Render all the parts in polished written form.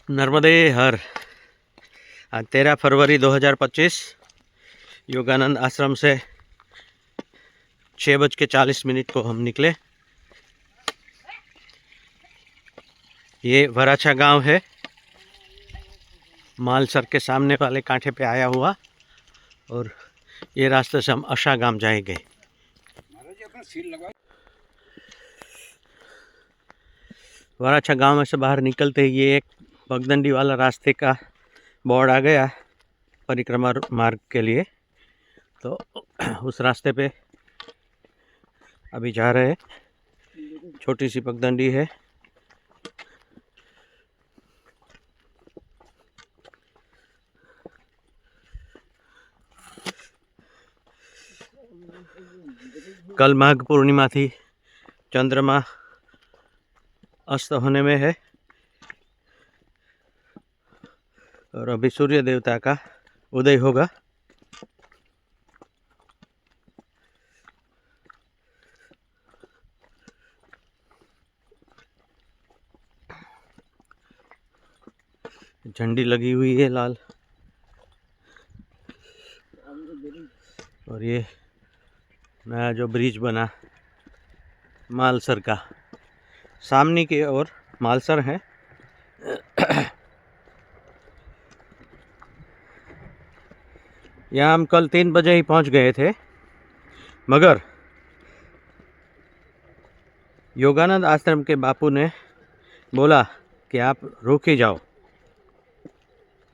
नर्मदे हर। आज 13 फरवरी 2025 योगानंद आश्रम से 6:40 को हम निकले। ये वराछा गांव है, मालसर के सामने वाले कांठे पे आया हुआ, और ये रास्ते से हम अशा गांव जाएंगे। वराछा गांव में से बाहर निकलते ही ये एक पगडंडी वाला रास्ते का बोर्ड आ गया परिक्रमा मार्ग के लिए, तो उस रास्ते पे अभी जा रहे हैं। छोटी सी पगडंडी है। कल माघ पूर्णिमा थी, चंद्रमा अस्त होने में है और अभी सूर्य देवता का उदय होगा। झंडी लगी हुई है लाल, और ये नया जो ब्रिज बना मालसर का, सामने की ओर मालसर है। यहाँ हम कल 3 बजे ही पहुँच गए थे, मगर योगानंद आश्रम के बापू ने बोला कि आप रुक ही जाओ,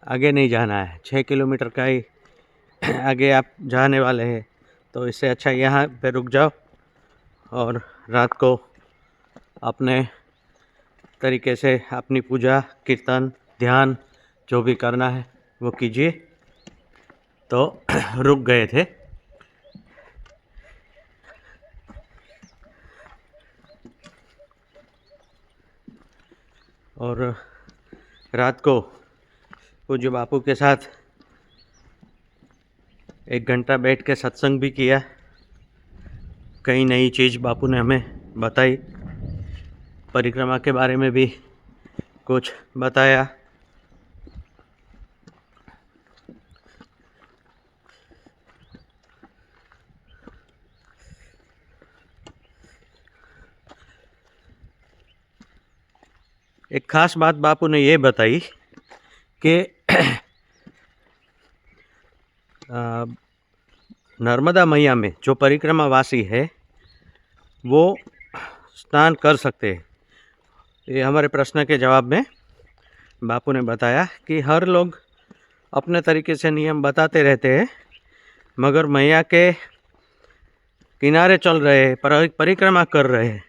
आगे नहीं जाना है। 6 किलोमीटर का ही आगे आप जाने वाले हैं, तो इससे अच्छा यहाँ पे रुक जाओ और रात को अपने तरीके से अपनी पूजा, कीर्तन, ध्यान जो भी करना है वो कीजिए। तो रुक गए थे। और रात को पूज्य बापू के साथ 1 घंटा बैठ के सत्संग भी किया। कई नई चीज़ बापू ने हमें बताई, परिक्रमा के बारे में भी कुछ बताया। एक खास बात बापू ने ये बताई कि नर्मदा मैया में जो परिक्रमा वासी है वो स्नान कर सकते हैं। ये हमारे प्रश्न के जवाब में बापू ने बताया कि हर लोग अपने तरीके से नियम बताते रहते हैं, मगर मैया के किनारे चल रहे हैं, परिक्रमा कर रहे हैं,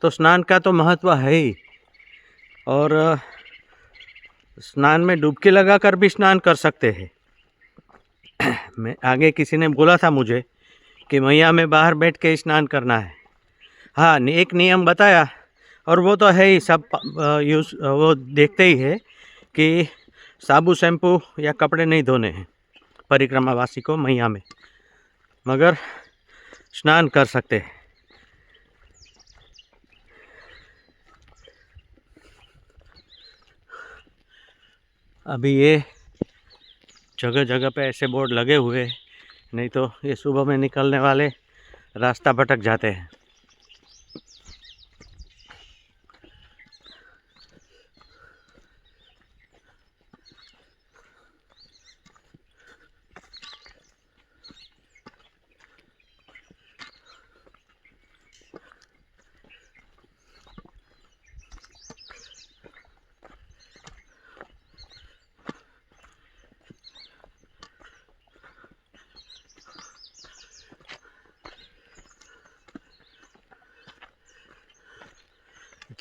तो स्नान का तो महत्व है ही। और स्नान में डुबकी लगाकर भी स्नान कर सकते हैं। मैं आगे किसी ने बोला था मुझे कि मैया में बाहर बैठ के स्नान करना है। हाँ, एक नियम बताया, और वो तो है ही, सब यूज़ वो देखते ही है कि साबु शैम्पू या कपड़े नहीं धोने हैं परिक्रमावासी को मैया में, मगर स्नान कर सकते हैं। अभी ये जगह जगह पे ऐसे बोर्ड लगे हुए हैं, नहीं तो ये सुबह में निकलने वाले रास्ता भटक जाते हैं।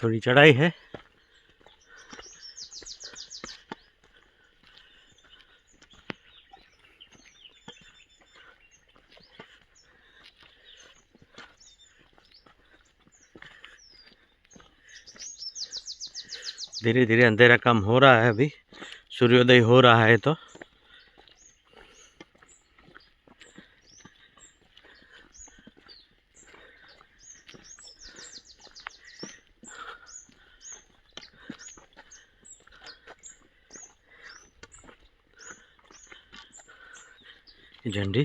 थोड़ी चढ़ाई है। धीरे धीरे अंधेरा कम हो रहा है, अभी सूर्योदय हो रहा है। तो झंडी।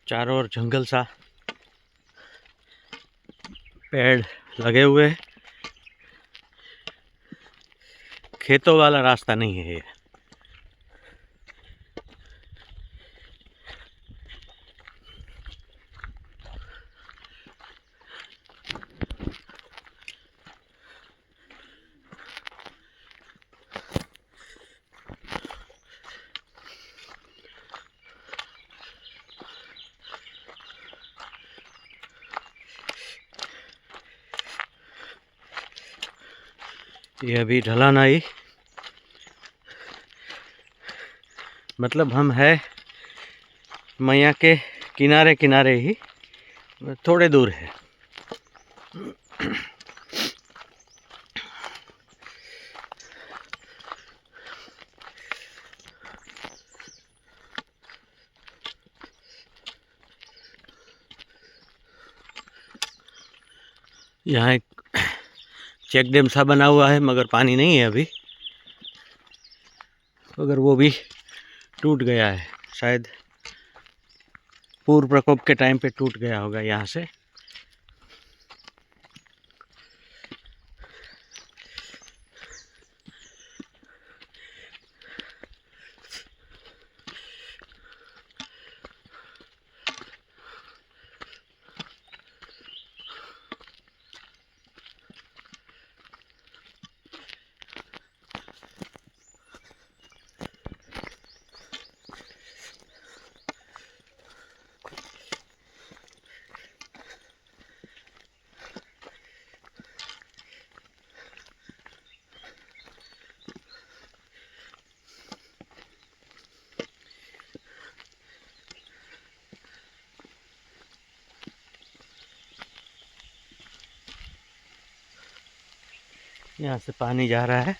चारों ओर जंगल सा, पेड़ लगे हुए हैं, खेतों वाला रास्ता नहीं है ये। ये अभी ढलान आई, मतलब हम है मैया के किनारे किनारे ही, थोड़े दूर है। यहाँ एक चेक डैम सा बना हुआ है, मगर पानी नहीं है अभी, अगर वो भी टूट गया है, शायद पूर्व प्रकोप के टाइम पे टूट गया होगा यहाँ से। यहाँ से पानी जा रहा है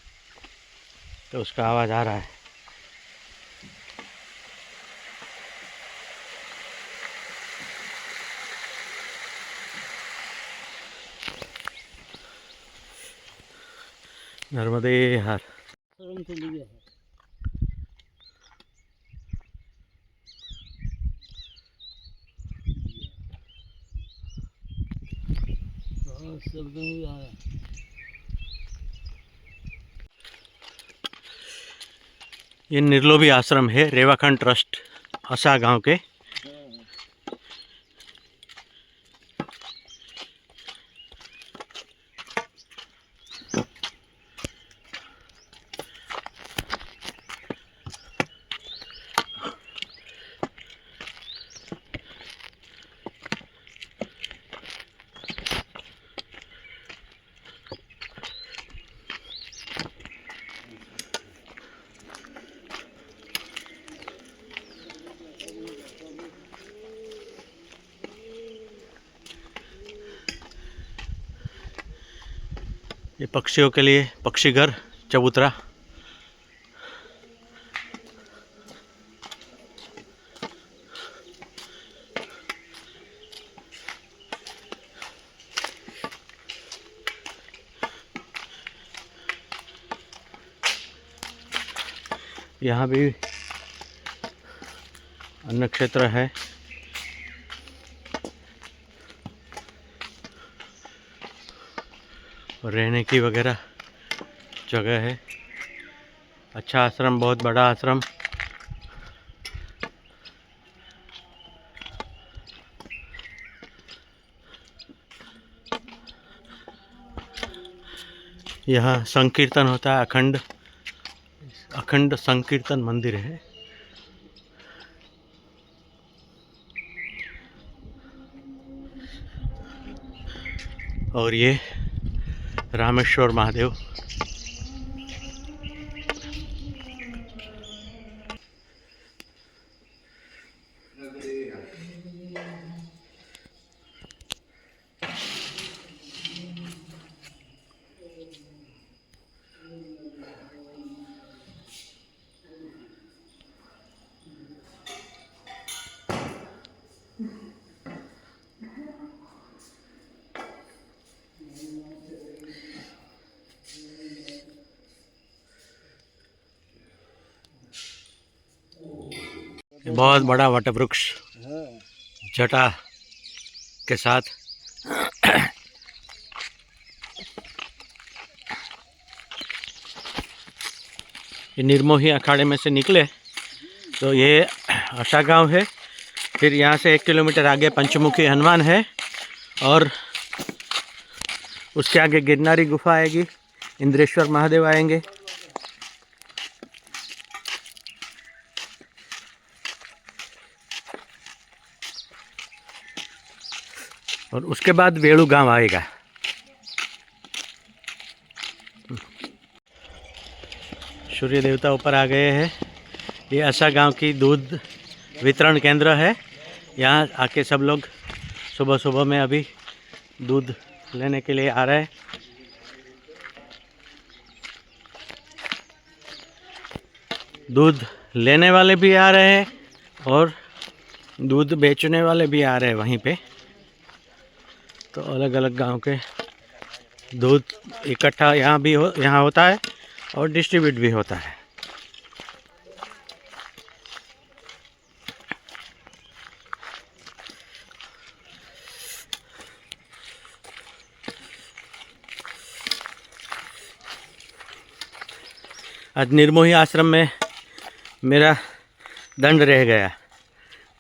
तो उसका आवाज़ आ रहा है। नर्मदे हर। ये निर्लोभी आश्रम है, रेवाखंड ट्रस्ट असा गांव के। ये पक्षियों के लिए पक्षी घर चबूतरा। यहाँ भी अन्न क्षेत्र है, रहने की वगैरह जगह है। अच्छा आश्रम, बहुत बड़ा आश्रम। यहाँ संकीर्तन होता है, अखंड संकीर्तन मंदिर है। और ये रामेश्वर महादेव। बहुत बड़ा वटवृक्ष जटा के साथ। ये निर्मोही अखाड़े में से निकले तो ये आशा गांव है। फिर यहाँ से 1 किलोमीटर आगे पंचमुखी हनुमान है और उसके आगे गिरनारी गुफा आएगी, इंद्रेश्वर महादेव आएंगे। और उसके बाद वेणु गांव आएगा। सूर्य देवता ऊपर आ गए हैं। ये आशा गांव की दूध वितरण केंद्र है। यहाँ आके सब लोग सुबह सुबह में अभी दूध लेने के लिए आ रहे हैं। दूध लेने वाले भी आ रहे हैं और दूध बेचने वाले भी आ रहे हैं वहीं पे। तो अलग अलग गांव के दूध इकट्ठा यहाँ होता है और डिस्ट्रीब्यूट भी होता है। आज निर्मोही आश्रम में मेरा दंड रह गया,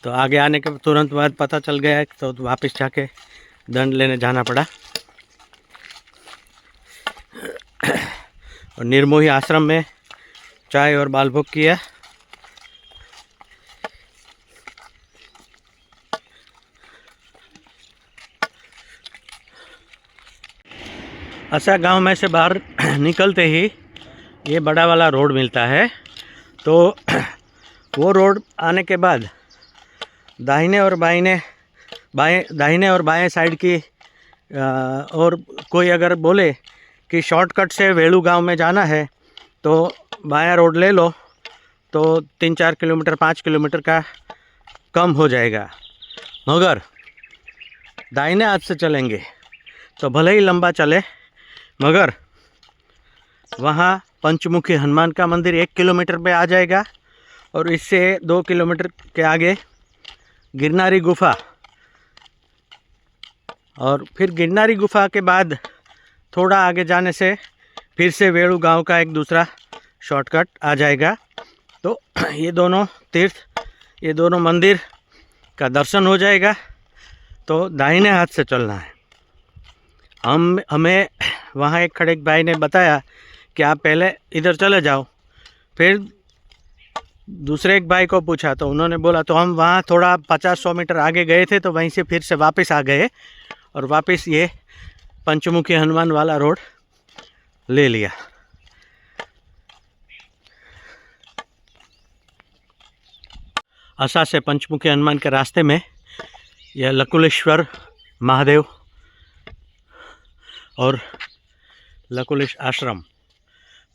तो आगे आने के तुरंत बाद पता चल गया तो वापस जाके दंड लेने जाना पड़ा। और निर्मोही आश्रम में चाय और बालभोग किया। आशा गांव में से बाहर निकलते ही ये बड़ा वाला रोड मिलता है। तो वो रोड आने के बाद दाहिने और बाएं साइड की और कोई अगर बोले कि शॉर्टकट से वेणु गांव में जाना है तो बायां रोड ले लो, तो 3-4 किलोमीटर 5 किलोमीटर का कम हो जाएगा। मगर दाहिने हाथ से चलेंगे तो भले ही लंबा चले, मगर वहाँ पंचमुखी हनुमान का मंदिर 1 किलोमीटर पे आ जाएगा और इससे 2 किलोमीटर के आगे गिरनारी गुफा, और फिर गिरनारी गुफा के बाद थोड़ा आगे जाने से फिर से वेणु गांव का एक दूसरा शॉर्टकट आ जाएगा। तो ये दोनों तीर्थ, ये दोनों मंदिर का दर्शन हो जाएगा। तो दाहिने हाथ से चलना है। हमें वहाँ एक खड़े भाई ने बताया कि आप पहले इधर चले जाओ। फिर दूसरे एक भाई को पूछा तो उन्होंने बोला, तो हम वहाँ थोड़ा 50-100 मीटर आगे गए थे, तो वहीं से फिर से वापस आ गए और वापस ये पंचमुखी हनुमान वाला रोड ले लिया। आशा से पंचमुखी हनुमान के रास्ते में यह लकुलेश्वर महादेव और लकुलेश आश्रम,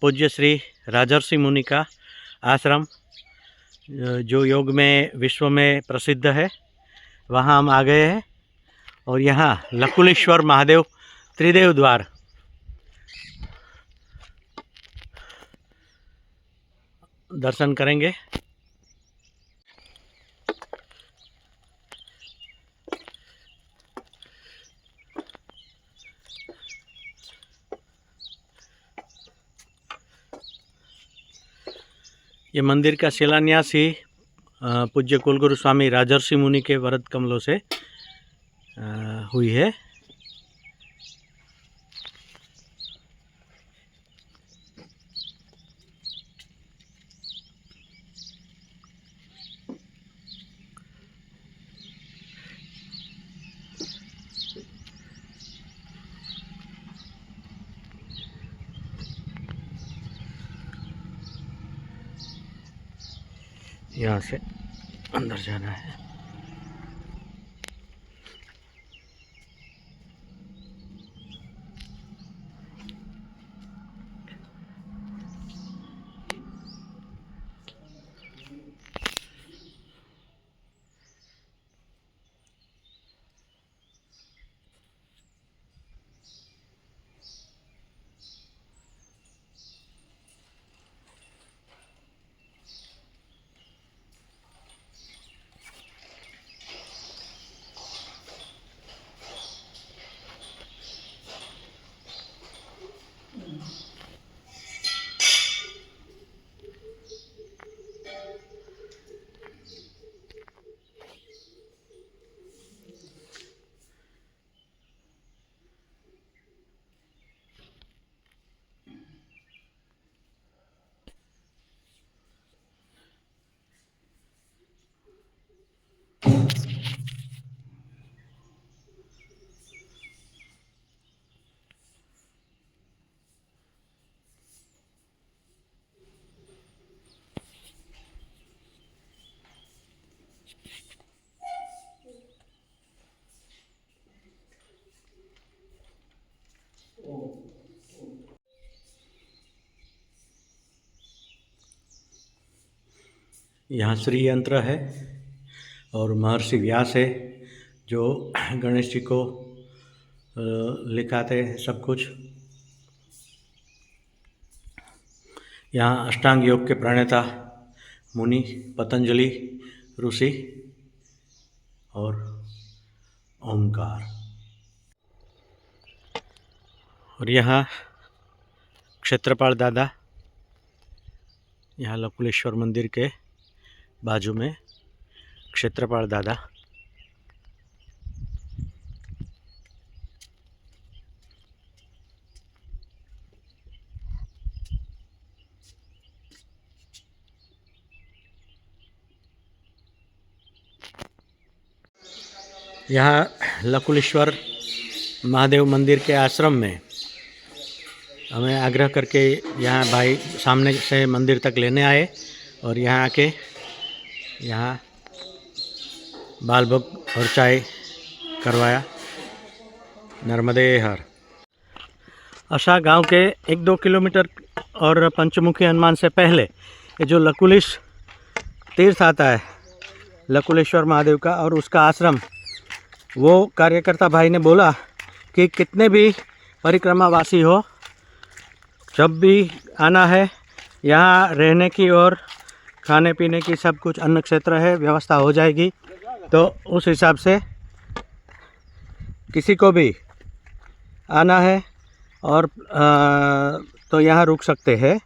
पूज्य श्री राजर्षि मुनि का आश्रम जो योग में विश्व में प्रसिद्ध है, वहाँ हम आ गए हैं। और यहाँ लकुलेश्वर महादेव त्रिदेव द्वार दर्शन करेंगे। ये मंदिर का शिलान्यास ही पूज्य कुलगुरु स्वामी राजर्षि मुनि के वरद कमलों से हुई है। यहाँ से अंदर जाना है। यहाँ श्री यंत्र है और महर्षि व्यास है जो गणेश जी को लिखाते हैं सब कुछ। यहाँ अष्टांग योग के प्रणेता मुनि पतंजलि ऋषि और ओंकार। और यहाँ क्षेत्रपाल दादा, यहाँ लकुलेश्वर मंदिर के बाजू में क्षेत्रपाल दादा। यहाँ लकुलेश्वर महादेव मंदिर के आश्रम में हमें आग्रह करके यहाँ भाई सामने से मंदिर तक लेने आए और यहाँ आके यहाँ बाल भोग और चाय करवाया। नर्मदे हर। अशा गांव के 1-2 किलोमीटर और पंचमुखी हनुमान से पहले ये जो लकुलिश तीर्थ आता है लकुलेश्वर महादेव का और उसका आश्रम, वो कार्यकर्ता भाई ने बोला कि कितने भी परिक्रमावासी हो, जब भी आना है यहाँ रहने की और खाने पीने की सब कुछ अन्न क्षेत्र है, व्यवस्था हो जाएगी। तो उस हिसाब से किसी को भी आना है और तो यहाँ रुक सकते हैं।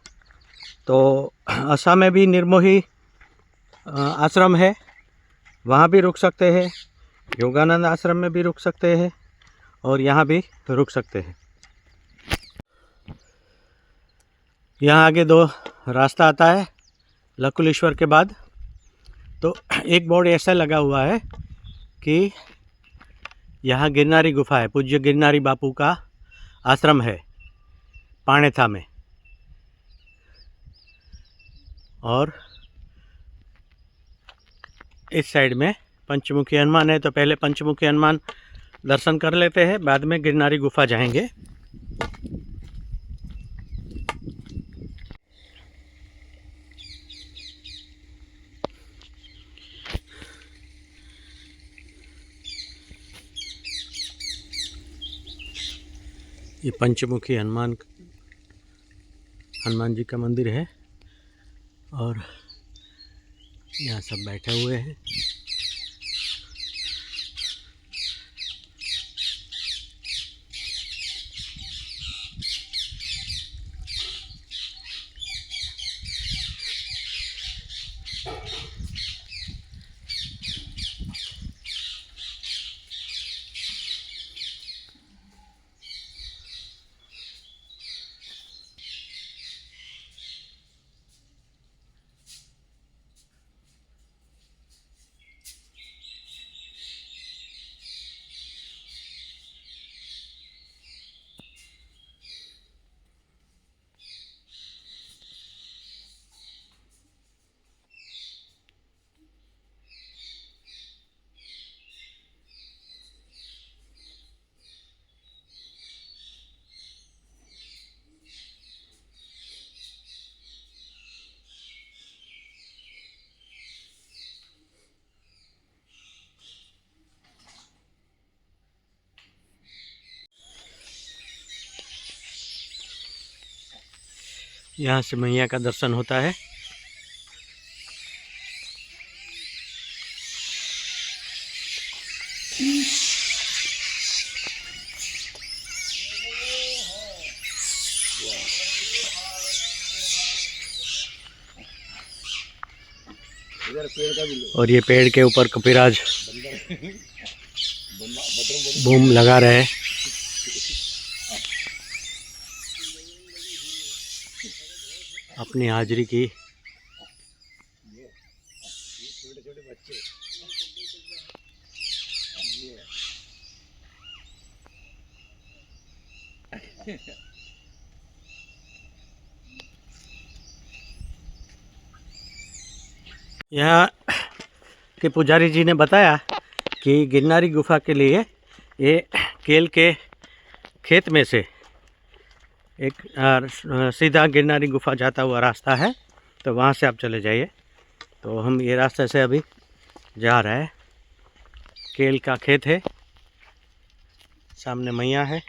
तो असम में भी निर्मोही आश्रम है, वहाँ भी रुक सकते हैं। योगानंद आश्रम में भी रुक सकते हैं और यहाँ भी रुक सकते हैं। यहाँ आगे 2 रास्ता आता है लकुलेश्वर के बाद। तो एक बोर्ड ऐसा लगा हुआ है कि यहाँ गिरनारी गुफा है, पूज्य गिरनारी बापू का आश्रम है पाणेथा में। और इस साइड में पंचमुखी हनुमान है, तो पहले पंचमुखी हनुमान दर्शन कर लेते हैं, बाद में गिरनारी गुफा जाएंगे। ये पंचमुखी हनुमान जी का मंदिर है और यहाँ सब बैठे हुए हैं। यहाँ से मैया का दर्शन होता है। और ये पेड़ के ऊपर कपिराज बूम लगा रहे हैं। अपनी हाजिरी की। यहाँ के पुजारी जी ने बताया कि गिरनारी गुफा के लिए ये केल के खेत में से एक सीधा गिरनारी गुफा जाता हुआ रास्ता है, तो वहाँ से आप चले जाइए। तो हम ये रास्ते से अभी जा रहे हैं। केल का खेत है, सामने मैया है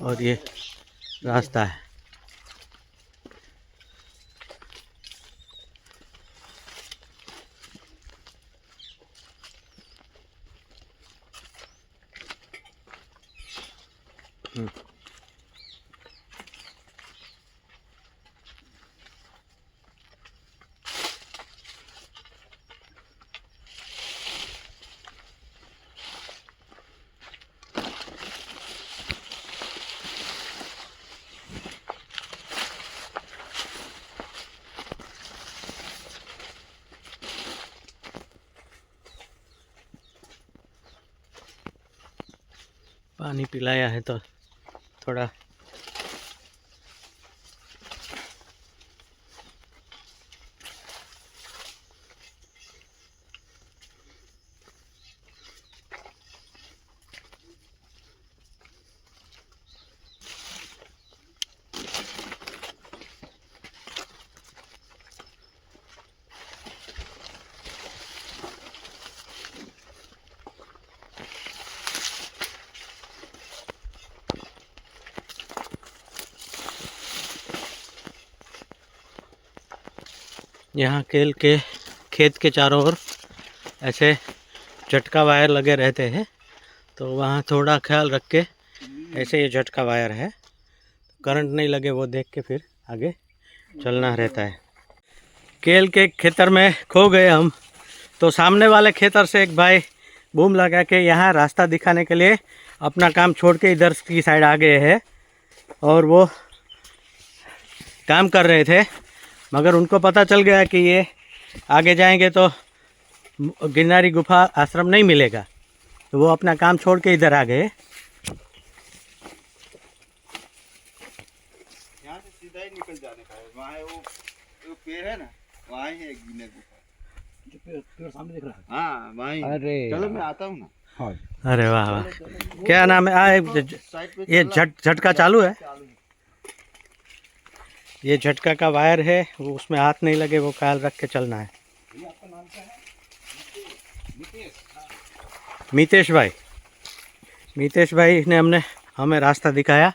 और ये रास्ता है। पानी पिलाया है तो थोड़ा यहाँ केल के खेत के चारों ओर ऐसे झटका वायर लगे रहते हैं, तो वहाँ थोड़ा ख्याल रख के ऐसे ये झटका वायर है, करंट नहीं लगे वो देख के फिर आगे चलना रहता है। केल के खेतर में खो गए हम, तो सामने वाले खेतर से एक भाई बूम लगा के यहाँ रास्ता दिखाने के लिए अपना काम छोड़ के इधर की साइड आ गए हैं और वो काम कर रहे थे, मगर उनको पता चल गया कि ये आगे जाएंगे तो गिरनारी गुफा आश्रम नहीं मिलेगा, तो वो अपना काम छोड़ के इधर आ गए। यहाँ से सीधा ही निकल जाने का है, वहाँ है वो पेड़ है ना, वहाँ ही है गिरनारी गुफा। जो पेड़ सामने दिख रहा है, हाँ वहाँ ही। अरे चलो मैं आता हूँ ना। हाँ अरे वाह वाह, क्या नाम है? ये झटका चालू है, ये झटका का वायर है, वो उसमें हाथ नहीं लगे वो ख्याल रख के चलना है। मितेश भाई, मितेश भाई ने हमें रास्ता दिखाया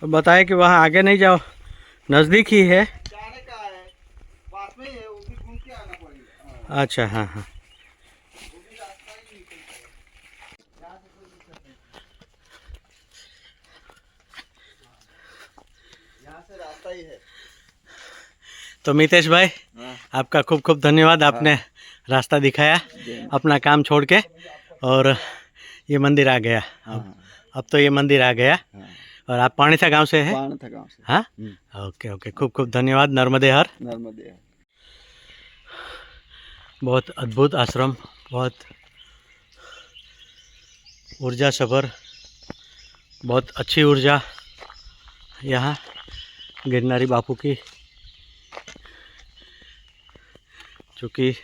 और बताया कि वहाँ आगे नहीं जाओ, नज़दीक ही है। जाने का है, पास में ही है, वो भी घूम के आना पड़ेगा। अच्छा हाँ हाँ। वो भी रास्ता ही निकलता है, यहाँ से कोई दिक्कत नहीं, यहाँ से रास्ता ही है। तो मितेश भाई, आपका खूब खूब धन्यवाद, आपने रास्ता दिखाया अपना काम छोड़ के, और ये मंदिर आ गया। अब तो ये मंदिर आ गया। और आप पाणीथा गांव से हैं? पाणीथा गांव से। हाँ, ओके ओके, खूब खूब धन्यवाद। नर्मदे हर। नर्मदे हर। बहुत अद्भुत आश्रम, बहुत ऊर्जा सभर, बहुत अच्छी ऊर्जा यहाँ गिरनारी बापू की। चूँकि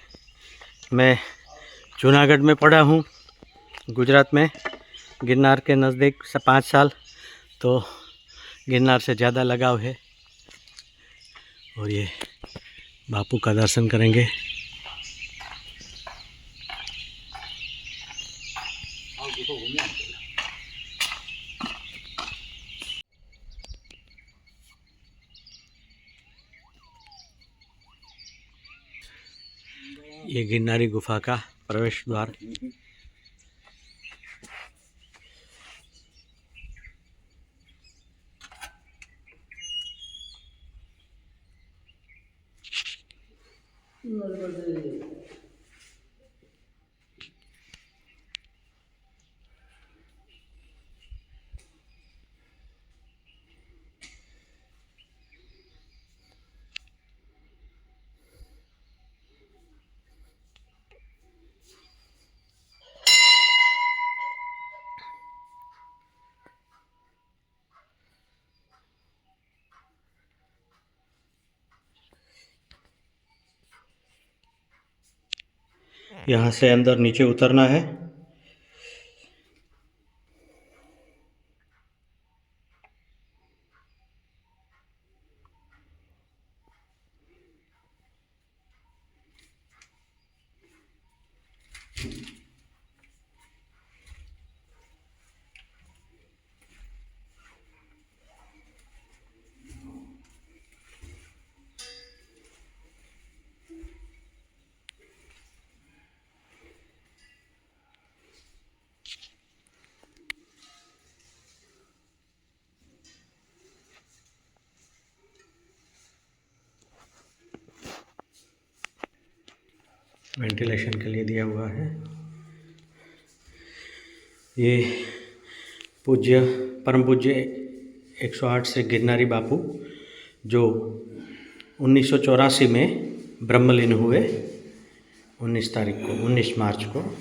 मैं जूनागढ़ में पढ़ा हूँ, गुजरात में, गिरनार के नज़दीक से 5 साल, तो गिरनार से ज़्यादा लगाव है। और ये बापू का दर्शन करेंगे। ये गिरनारी गुफा का प्रवेश द्वार। यहाँ से अंदर नीचे उतरना है। वेंटिलेशन के लिए दिया हुआ है। ये पूज्य परम पूज्य 108 से गिरनारी बापू जो 1984 में ब्रह्मलीन हुए 19 मार्च को।